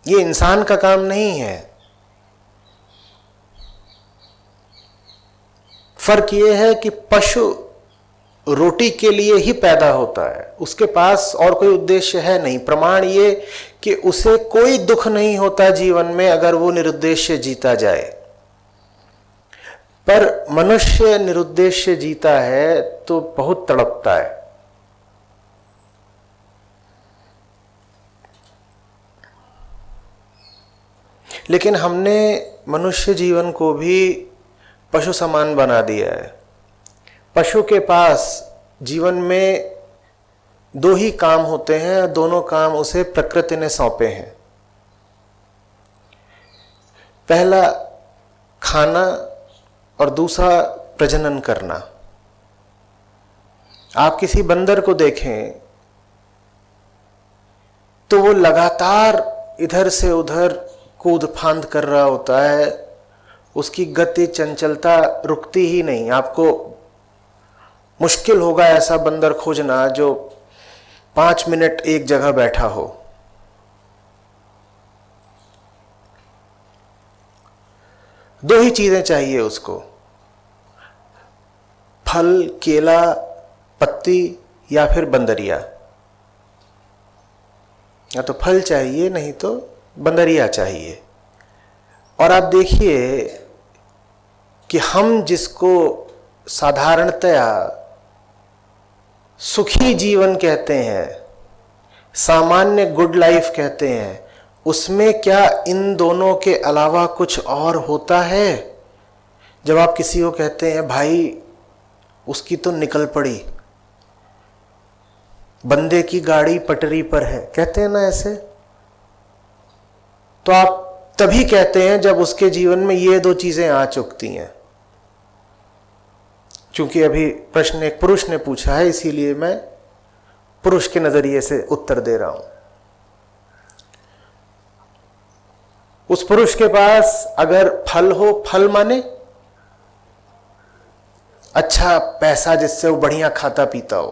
ये इंसान का काम नहीं है। फर्क ये है कि पशु रोटी के लिए ही पैदा होता है, उसके पास और कोई उद्देश्य है नहीं। प्रमाण ये कि उसे कोई दुख नहीं होता जीवन में अगर वो निरुद्देश्य जीता जाए। पर मनुष्य निरुद्देश्य जीता है तो बहुत तड़पता है। लेकिन हमने मनुष्य जीवन को भी पशु समान बना दिया है। पशु के पास जीवन में दो ही काम होते हैं, दोनों काम उसे प्रकृति ने सौंपे हैं। पहला खाना और दूसरा प्रजनन करना। आप किसी बंदर को देखें तो वो लगातार इधर से उधर कूद फांद कर रहा होता है, उसकी गति चंचलता रुकती ही नहीं। आपको मुश्किल होगा ऐसा बंदर खोजना जो 5 मिनट एक जगह बैठा हो। दो ही चीजें चाहिए उसको, फल, केला, पत्ती या फिर बंदरिया। या तो फल चाहिए, नहीं तो बंदरिया चाहिए। और आप देखिए कि हम जिसको साधारणतया सुखी जीवन कहते हैं, सामान्य गुड लाइफ कहते हैं, उसमें क्या इन दोनों के अलावा कुछ और होता है? जब आप किसी को कहते हैं भाई उसकी तो निकल पड़ी, बंदे की गाड़ी पटरी पर है, कहते हैं ना ऐसे, तो आप तभी कहते हैं जब उसके जीवन में ये दो चीजें आ चुकती हैं। क्योंकि अभी प्रश्न एक पुरुष ने पूछा है, इसीलिए मैं पुरुष के नजरिए से उत्तर दे रहा हूं। उस पुरुष के पास अगर फल हो, फल माने अच्छा पैसा जिससे वो बढ़िया खाता पीता हो।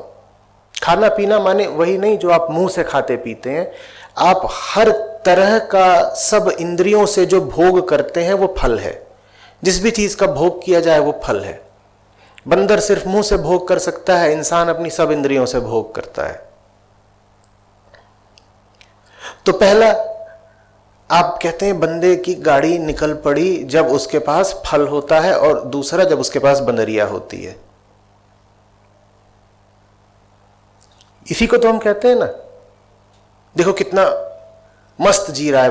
खाना पीना माने वही नहीं जो आप मुंह से खाते पीते हैं, आप हर तरह का सब इंद्रियों से जो भोग करते हैं वो फल है। जिस भी चीज का भोग किया जाए वो फल है। बंदर सिर्फ मुंह से भोग कर सकता है, इंसान अपनी सब इंद्रियों से भोग करता है। तो पहला आप कहते हैं बंदे की गाड़ी निकल पड़ी जब उसके पास फल होता है, और दूसरा जब उसके पास बंदरिया होती है। इसी को तो हम कहते हैं ना, देखो कितना मस्त जी रहा है